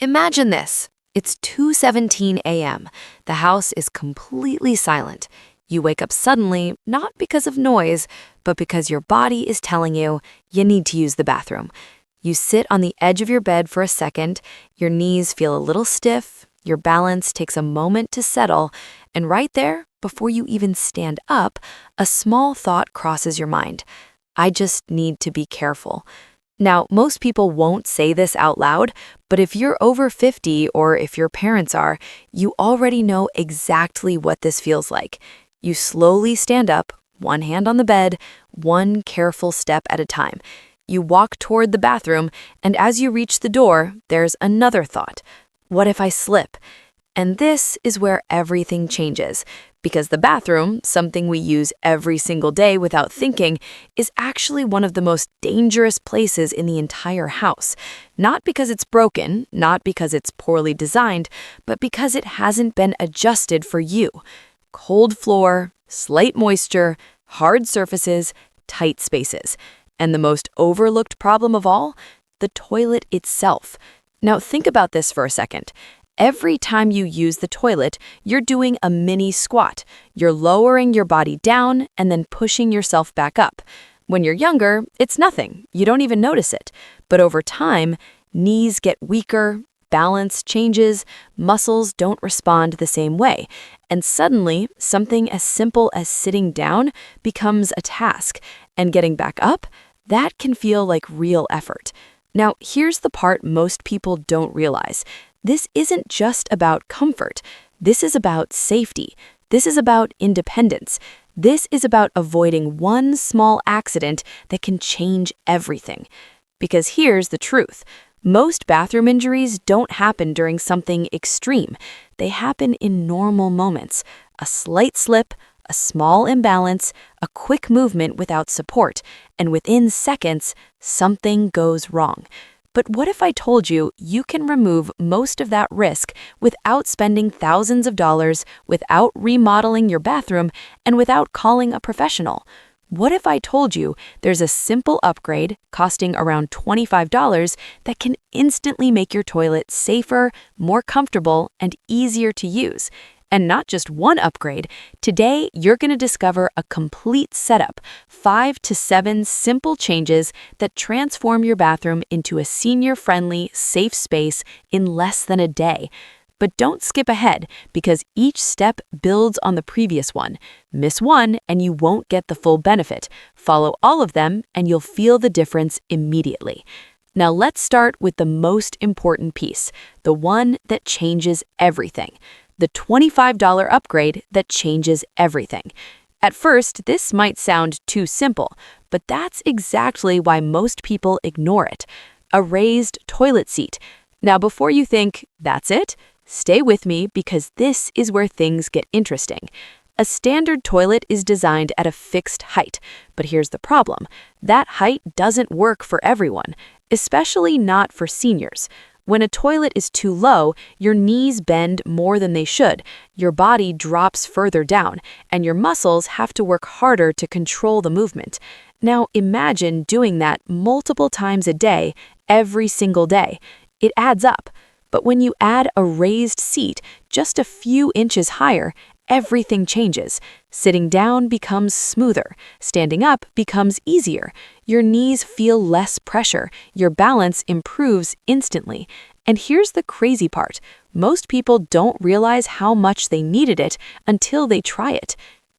Imagine this. It's 2:17 a.m. The house is completely silent. You wake up suddenly, not because of noise, but because your body is telling you need to use the bathroom. You sit on the edge of your bed for a second, your knees feel a little stiff, your balance takes a moment to settle, and right there, before you even stand up, a small thought crosses your mind. I just need to be careful. Now, most people won't say this out loud, but if you're over 50 or if your parents are, you already know exactly what this feels like. You slowly stand up, one hand on the bed, one careful step at a time. You walk toward the bathroom, and as you reach the door, there's another thought. What if I slip? And this is where everything changes, because the bathroom, something we use every single day without thinking, is actually one of the most dangerous places in the entire house. Not because it's broken, not because it's poorly designed, but because it hasn't been adjusted for you. Cold floor, slight moisture, hard surfaces, tight spaces. And the most overlooked problem of all? The toilet itself. Now think about this for a second. Every time you use the toilet, you're doing a mini squat. You're lowering your body down and then pushing yourself back up. When you're younger, it's nothing. You don't even notice it. But over time, knees get weaker, balance changes, muscles don't respond the same way. And suddenly, something as simple as sitting down becomes a task. And getting back up, that can feel like real effort. Now, here's the part most people don't realize. This isn't just about comfort. This is about safety. This is about independence. This is about avoiding one small accident that can change everything. Because here's the truth. Most bathroom injuries don't happen during something extreme. They happen in normal moments. A slight slip, a small imbalance, a quick movement without support, and within seconds, something goes wrong. But what if I told you you can remove most of that risk without spending thousands of dollars, without remodeling your bathroom, and without calling a professional? What if I told you there's a simple upgrade costing around $25 that can instantly make your toilet safer, more comfortable, and easier to use? And not just one upgrade. Today, you're going to discover a complete setup, 5 to 7 simple changes that transform your bathroom into a senior-friendly, safe space in less than a day. But don't skip ahead, because each step builds on the previous one. Miss one, and you won't get the full benefit. Follow all of them, and you'll feel the difference immediately. Now let's start with the most important piece, the one that changes everything. The $25 upgrade that changes everything. At first, this might sound too simple, but that's exactly why most people ignore it. A raised toilet seat. Now, before you think, that's it, stay with me because this is where things get interesting. A standard toilet is designed at a fixed height, but here's the problem. That height doesn't work for everyone, especially not for seniors. When a toilet is too low, your knees bend more than they should, your body drops further down, and your muscles have to work harder to control the movement. Now imagine doing that multiple times a day, every single day. It adds up. But when you add a raised seat just a few inches higher, everything changes. Sitting down becomes smoother. Standing up becomes easier. Your knees feel less pressure. Your balance improves instantly. And here's the crazy part. Most people don't realize how much they needed it until they try it.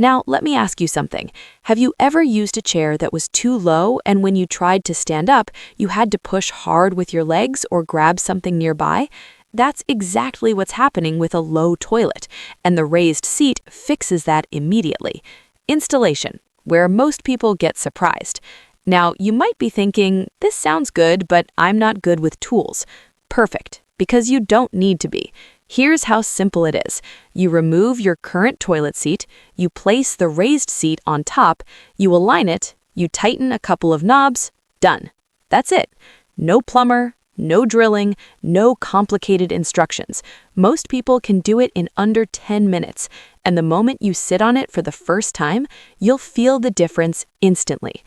Now, let me ask you something. Have you ever used a chair that was too low and when you tried to stand up, you had to push hard with your legs or grab something nearby? That's exactly what's happening with a low toilet, and the raised seat fixes that immediately. Installation, where most people get surprised. Now, you might be thinking, this sounds good, but I'm not good with tools. Perfect, because you don't need to be. Here's how simple it is. You remove your current toilet seat, you place the raised seat on top, you align it, you tighten a couple of knobs, done. That's it. No plumber, no drilling, no complicated instructions. Most people can do it in under 10 minutes, and the moment you sit on it for the first time, you'll feel the difference instantly.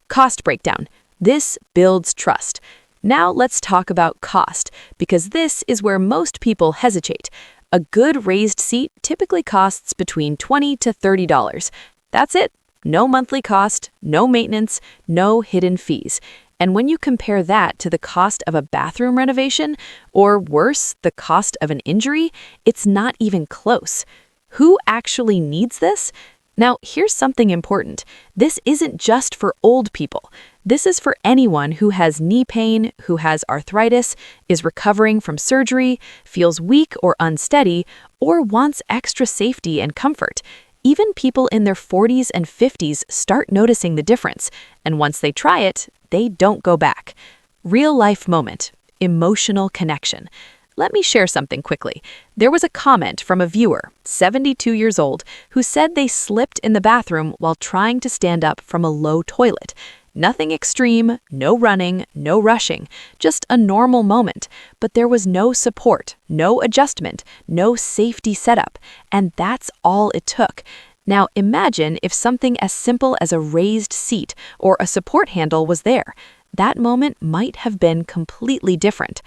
Cost breakdown. This builds trust. Now let's talk about cost, because this is where most people hesitate. A good raised seat typically costs between $20 to $30. That's it. No monthly cost, no maintenance, no hidden fees. And when you compare that to the cost of a bathroom renovation, or worse, the cost of an injury, it's not even close. Who actually needs this? Now, here's something important. This isn't just for old people. This is for anyone who has knee pain, who has arthritis, is recovering from surgery, feels weak or unsteady, or wants extra safety and comfort. Even people in their 40s and 50s start noticing the difference, and once they try it, they don't go back. Real-life moment, emotional connection. Let me share something quickly. There was a comment from a viewer, 72 years old, who said they slipped in the bathroom while trying to stand up from a low toilet. Nothing extreme, no running, no rushing, just a normal moment. But there was no support, no adjustment, no safety setup, and that's all it took. Now imagine if something as simple as a raised seat or a support handle was there. That moment might have been completely different.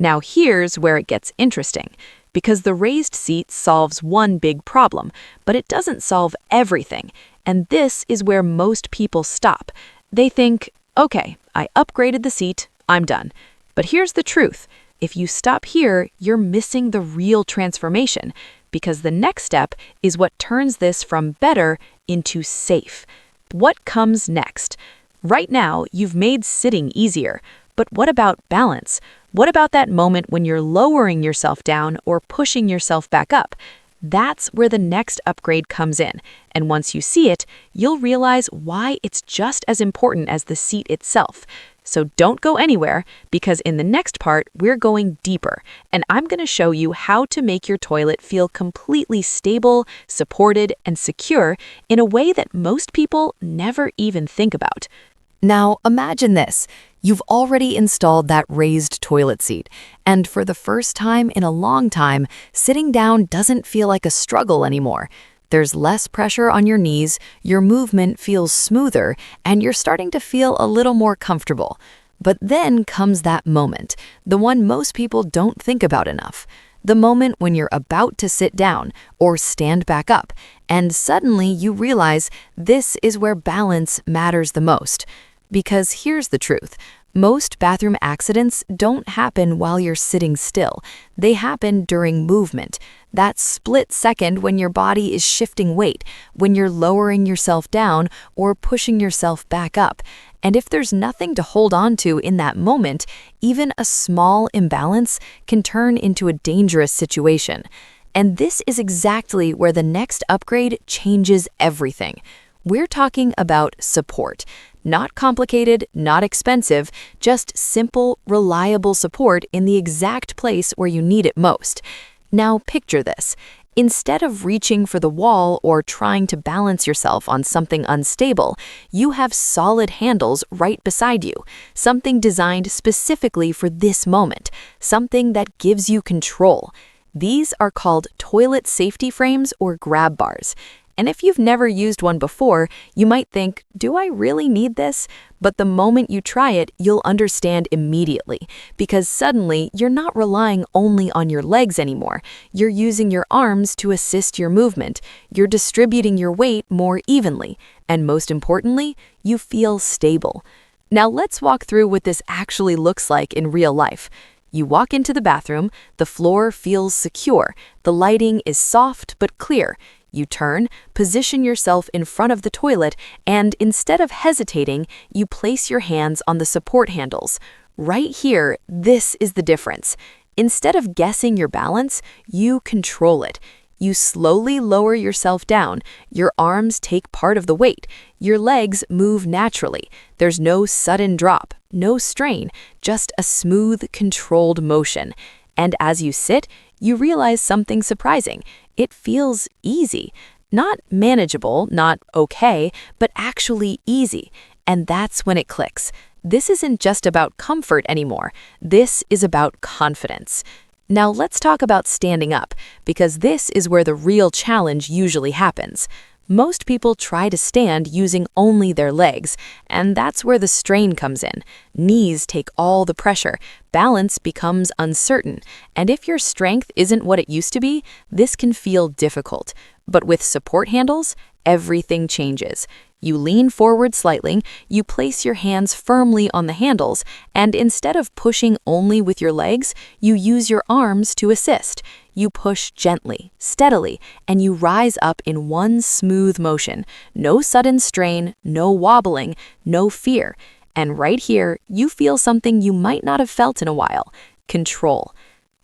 Now here's where it gets interesting, because the raised seat solves one big problem, but it doesn't solve everything, and this is where most people stop. They think, okay, I upgraded the seat, I'm done. But here's the truth. If you stop here, you're missing the real transformation, because the next step is what turns this from better into safe. What comes next? Right now, you've made sitting easier, but what about balance? What about that moment when you're lowering yourself down or pushing yourself back up? That's where the next upgrade comes in, and once you see it, you'll realize why it's just as important as the seat itself. So don't go anywhere, because in the next part, we're going deeper, and I'm going to show you how to make your toilet feel completely stable, supported, and secure in a way that most people never even think about. Now, imagine this. You've already installed that raised toilet seat, and for the first time in a long time, sitting down doesn't feel like a struggle anymore. There's less pressure on your knees, your movement feels smoother, and you're starting to feel a little more comfortable. But then comes that moment, the one most people don't think about enough. The moment when you're about to sit down or stand back up, and suddenly you realize this is where balance matters the most. Because here's the truth. Most bathroom accidents don't happen while you're sitting still. They happen during movement. That split second when your body is shifting weight, when you're lowering yourself down or pushing yourself back up. And if there's nothing to hold on to in that moment, even a small imbalance can turn into a dangerous situation. And this is exactly where the next upgrade changes everything. We're talking about support. Not complicated, not expensive, just simple, reliable support in the exact place where you need it most. Now picture this. Instead of reaching for the wall or trying to balance yourself on something unstable, you have solid handles right beside you, something designed specifically for this moment, something that gives you control. These are called toilet safety frames or grab bars. And if you've never used one before, you might think, do I really need this? But the moment you try it, you'll understand immediately, because suddenly you're not relying only on your legs anymore. You're using your arms to assist your movement. You're distributing your weight more evenly. And most importantly, you feel stable. Now let's walk through what this actually looks like in real life. You walk into the bathroom, the floor feels secure, the lighting is soft but clear. You turn, position yourself in front of the toilet, and instead of hesitating, you place your hands on the support handles. Right here, this is the difference. Instead of guessing your balance, you control it. You slowly lower yourself down. Your arms take part of the weight. Your legs move naturally. There's no sudden drop, no strain, just a smooth, controlled motion. And as you sit, you realize something surprising. It feels easy. Not manageable, not okay, but actually easy. And that's when it clicks. This isn't just about comfort anymore. This is about confidence. Now let's talk about standing up, because this is where the real challenge usually happens. Most people try to stand using only their legs, and that's where the strain comes in. Knees take all the pressure, balance becomes uncertain, and if your strength isn't what it used to be, this can feel difficult. But with support handles, everything changes. You lean forward slightly, you place your hands firmly on the handles, and instead of pushing only with your legs, you use your arms to assist. You push gently, steadily, and you rise up in one smooth motion. No sudden strain, no wobbling, no fear. And right here, you feel something you might not have felt in a while: control.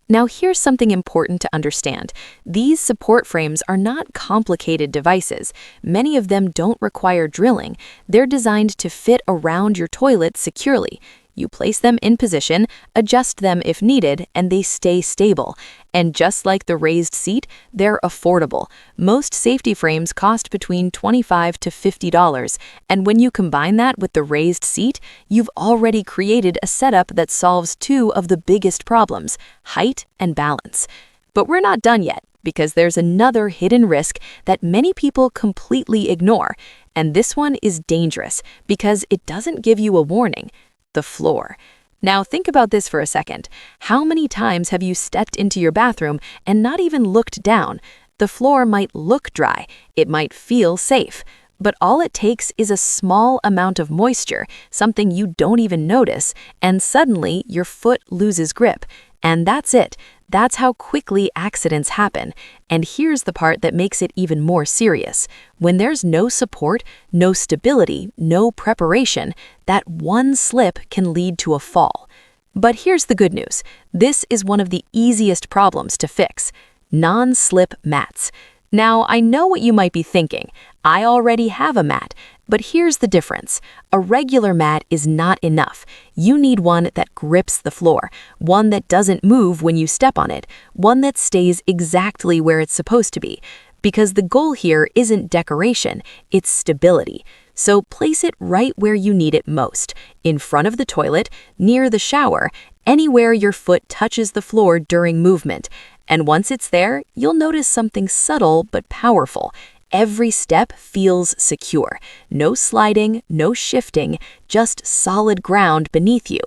Now here's something important to understand. These support frames are not complicated devices. Many of them don't require drilling. They're designed to fit around your toilet securely. You place them in position, adjust them if needed, and they stay stable. And just like the raised seat, they're affordable. Most safety frames cost between $25 to $50, and when you combine that with the raised seat, you've already created a setup that solves two of the biggest problems: height and balance. But we're not done yet, because there's another hidden risk that many people completely ignore, and this one is dangerous because it doesn't give you a warning: the floor. Now think about this for a second. How many times have you stepped into your bathroom and not even looked down? The floor might look dry, it might feel safe, but all it takes is a small amount of moisture, something you don't even notice, and suddenly your foot loses grip. And that's it. That's how quickly accidents happen. And here's the part that makes it even more serious. When there's no support, no stability, no preparation, that one slip can lead to a fall. But here's the good news. This is one of the easiest problems to fix: non-slip mats. Now, I know what you might be thinking. I already have a mat. But here's the difference. A regular mat is not enough. You need one that grips the floor, one that doesn't move when you step on it, one that stays exactly where it's supposed to be. Because the goal here isn't decoration, it's stability. So place it right where you need it most: in front of the toilet, near the shower, anywhere your foot touches the floor during movement. And once it's there, you'll notice something subtle but powerful. Every step feels secure. No sliding, no shifting, just solid ground beneath you.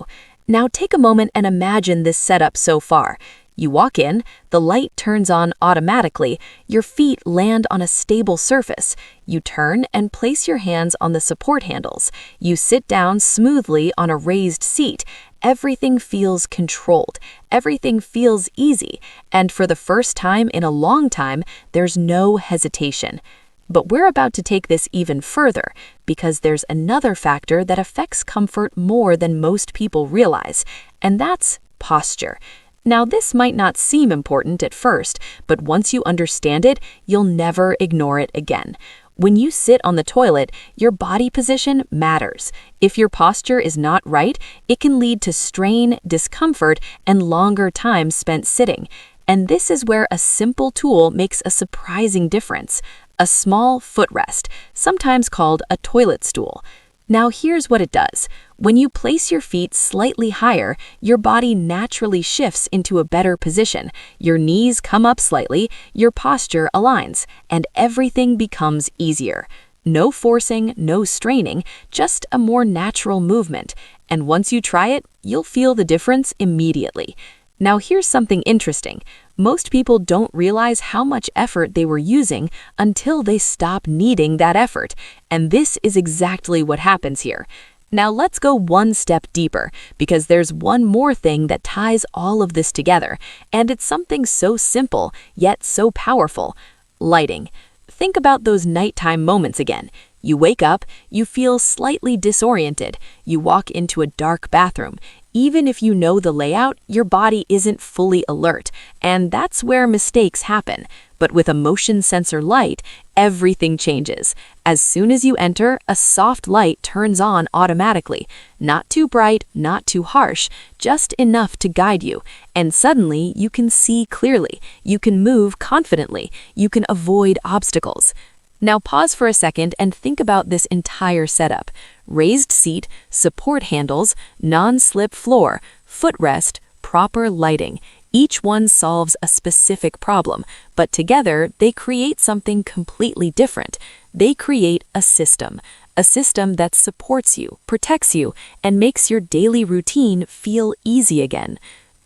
Now take a moment and imagine this setup so far. You walk in, the light turns on automatically, your feet land on a stable surface. You turn and place your hands on the support handles. You sit down smoothly on a raised seat. Everything feels controlled. Everything feels easy. And for the first time in a long time, there's no hesitation. But we're about to take this even further, because there's another factor that affects comfort more than most people realize, and that's posture. Now, this might not seem important at first, but once you understand it, you'll never ignore it again. When you sit on the toilet, your body position matters. If your posture is not right, it can lead to strain, discomfort, and longer time spent sitting. And this is where a simple tool makes a surprising difference: a small footrest, sometimes called a toilet stool. Now here's what it does. When you place your feet slightly higher, your body naturally shifts into a better position. Your knees come up slightly, your posture aligns, and everything becomes easier. No forcing, no straining, just a more natural movement. And once you try it, you'll feel the difference immediately. Now here's something interesting. Most people don't realize how much effort they were using until they stop needing that effort. And this is exactly what happens here. Now let's go one step deeper, because there's one more thing that ties all of this together, and it's something so simple, yet so powerful: lighting. Think about those nighttime moments again. You wake up, you feel slightly disoriented, you walk into a dark bathroom. Even if you know the layout, your body isn't fully alert, and that's where mistakes happen. But with a motion sensor light, everything changes. As soon as you enter, a soft light turns on automatically. Not too bright, not too harsh, just enough to guide you. And suddenly, you can see clearly. You can move confidently. You can avoid obstacles. Now pause for a second and think about this entire setup: raised seat, support handles, non-slip floor, footrest, proper lighting. Each one solves a specific problem, but together they create something completely different. They create a system that supports you, protects you, and makes your daily routine feel easy again.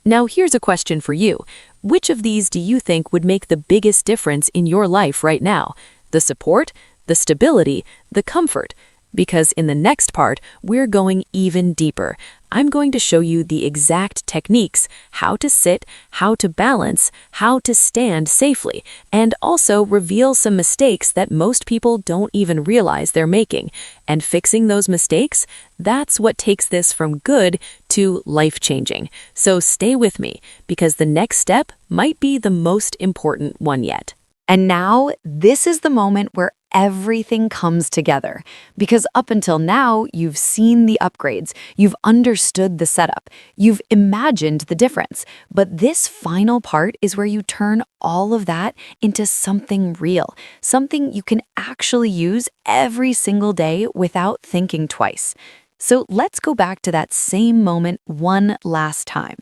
Now here's a question for you. Which of these do you think would make the biggest difference in your life right now? The support, the stability, the comfort? Because in the next part, we're going even deeper. I'm going to show you the exact techniques, how to sit, how to balance, how to stand safely, and also reveal some mistakes that most people don't even realize they're making. And fixing those mistakes, that's what takes this from good to life-changing. So stay with me, because the next step might be the most important one yet. And now, this is the moment where everything comes together. Because up until now, you've seen the upgrades, you've understood the setup, you've imagined the difference. But this final part is where you turn all of that into something real, something you can actually use every single day without thinking twice. So let's go back to that same moment one last time.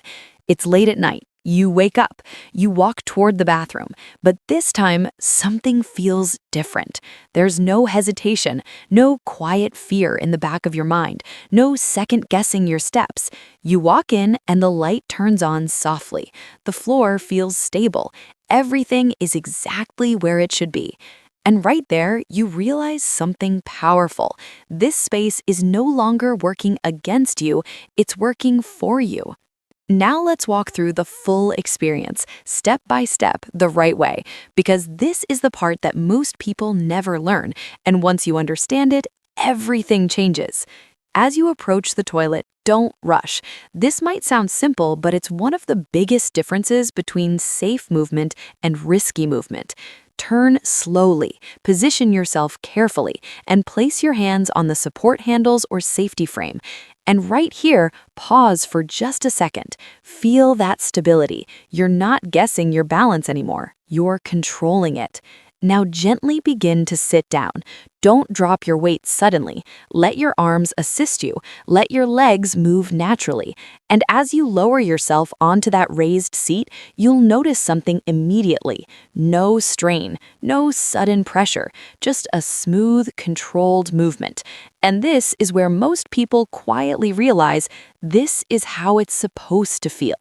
It's late at night. You wake up, you walk toward the bathroom, but this time something feels different. There's no hesitation, no quiet fear in the back of your mind, no second guessing your steps. You walk in and the light turns on softly. The floor feels stable. Everything is exactly where it should be. And right there, you realize something powerful. This space is no longer working against you, it's working for you. Now let's walk through the full experience, step by step, the right way, because this is the part that most people never learn, and once you understand it, everything changes. As you approach the toilet, don't rush. This might sound simple, but it's one of the biggest differences between safe movement and risky movement. Turn slowly, position yourself carefully, and place your hands on the support handles or safety frame. And right here, pause for just a second. Feel that stability. You're not guessing your balance anymore. You're controlling it. Now gently begin to sit down. Don't drop your weight suddenly. Let your arms assist you. Let your legs move naturally. And as you lower yourself onto that raised seat, you'll notice something immediately. No strain, no sudden pressure, just a smooth, controlled movement. And this is where most people quietly realize this is how it's supposed to feel.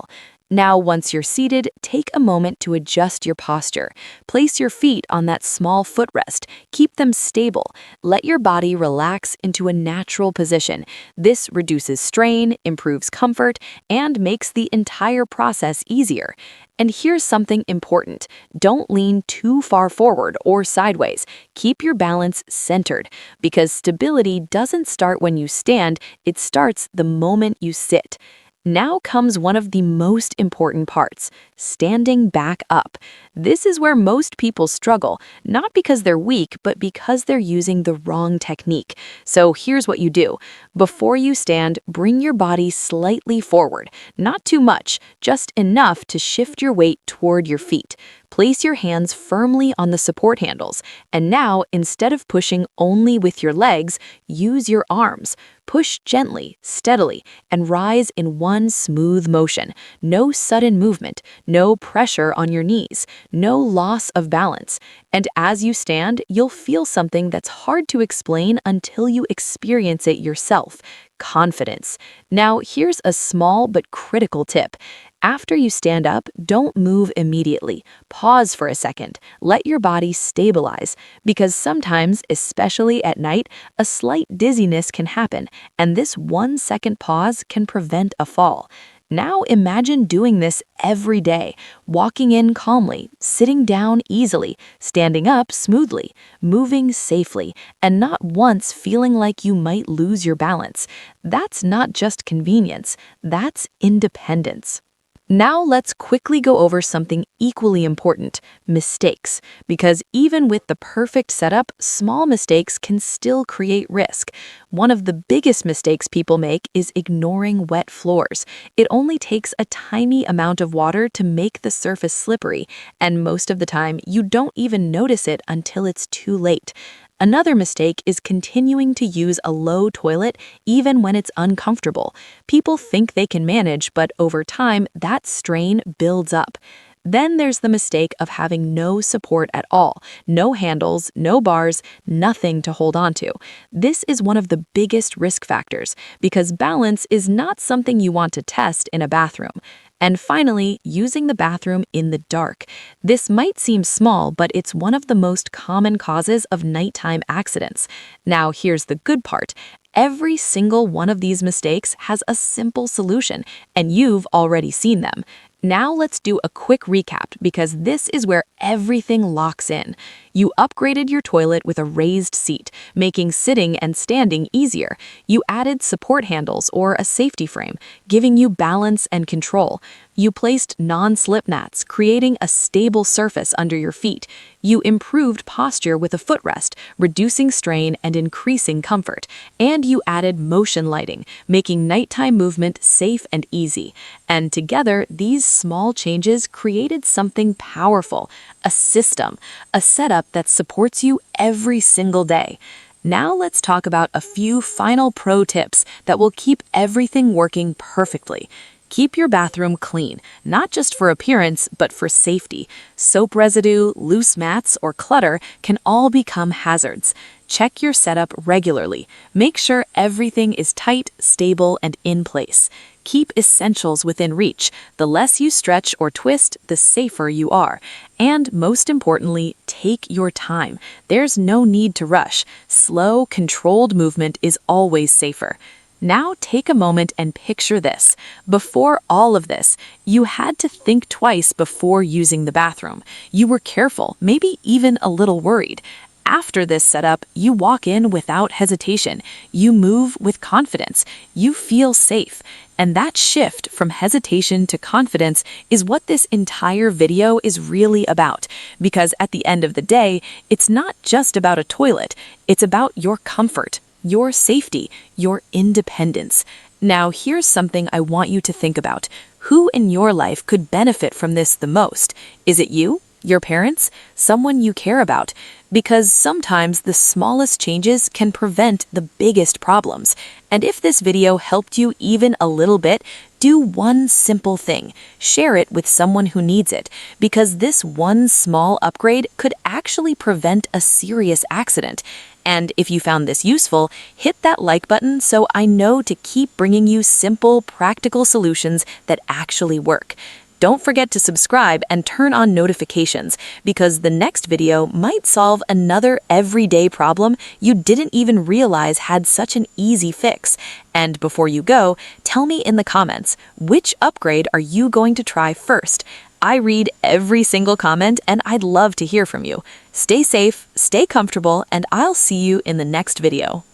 Now, once you're seated, take a moment to adjust your posture. Place your feet on that small footrest. Keep them stable. Let your body relax into a natural position. This reduces strain, improves comfort, and makes the entire process easier. And here's something important. Don't lean too far forward or sideways. Keep your balance centered, because stability doesn't start when you stand, it starts the moment you sit. Now comes one of the most important parts, standing back up. This is where most people struggle, not because they're weak, but because they're using the wrong technique. So here's what you do. Before you stand, bring your body slightly forward. Not too much, just enough to shift your weight toward your feet. Place your hands firmly on the support handles. And now, instead of pushing only with your legs, use your arms. Push gently, steadily, and rise in one smooth motion. No sudden movement, no pressure on your knees, no loss of balance. And as you stand, you'll feel something that's hard to explain until you experience it yourself. Confidence. Now, here's a small but critical tip. After you stand up, don't move immediately. Pause for a second. Let your body stabilize, because sometimes, especially at night, a slight dizziness can happen, and this 1-second pause can prevent a fall. Now imagine doing this every day, walking in calmly, sitting down easily, standing up smoothly, moving safely, and not once feeling like you might lose your balance. That's not just convenience, that's independence. Now let's quickly go over something equally important, mistakes, because even with the perfect setup, small mistakes can still create risk. One of the biggest mistakes people make is ignoring wet floors. It only takes a tiny amount of water to make the surface slippery, and most of the time, you don't even notice it until it's too late. Another mistake is continuing to use a low toilet even when it's uncomfortable. People think they can manage, but over time, that strain builds up. Then there's the mistake of having no support at all, no handles, no bars, nothing to hold on to. This is one of the biggest risk factors because balance is not something you want to test in a bathroom. And finally, using the bathroom in the dark. This might seem small, but it's one of the most common causes of nighttime accidents. Now, here's the good part. Every single one of these mistakes has a simple solution, and you've already seen them. Now let's do a quick recap because this is where everything locks in. You upgraded your toilet with a raised seat, making sitting and standing easier. You added support handles or a safety frame, giving you balance and control. You placed non-slip mats, creating a stable surface under your feet. You improved posture with a footrest, reducing strain and increasing comfort. And you added motion lighting, making nighttime movement safe and easy. And together, these small changes created something powerful, a system, a setup that supports you every single day. Now let's talk about a few final pro tips that will keep everything working perfectly. Keep your bathroom clean, not just for appearance, but for safety. Soap residue, loose mats, or clutter can all become hazards. Check your setup regularly. Make sure everything is tight, stable, and in place. Keep essentials within reach. The less you stretch or twist, the safer you are. And most importantly, take your time. There's no need to rush. Slow, controlled movement is always safer. Now take a moment and picture this. Before all of this, you had to think twice before using the bathroom. You were careful, maybe even a little worried. After this setup, you walk in without hesitation. You move with confidence. You feel safe. And that shift from hesitation to confidence is what this entire video is really about. Because at the end of the day, it's not just about a toilet. It's about your comfort, your safety, your independence. Now, here's something I want you to think about. Who in your life could benefit from this the most? Is it you? Your parents? Someone you care about? Because sometimes the smallest changes can prevent the biggest problems. And if this video helped you even a little bit, do one simple thing. Share it with someone who needs it, because this one small upgrade could actually prevent a serious accident. And if you found this useful, hit that like button so I know to keep bringing you simple, practical solutions that actually work. Don't forget to subscribe and turn on notifications because the next video might solve another everyday problem you didn't even realize had such an easy fix. And before you go, tell me in the comments, which upgrade are you going to try first? I read every single comment and I'd love to hear from you. Stay safe, stay comfortable, and I'll see you in the next video.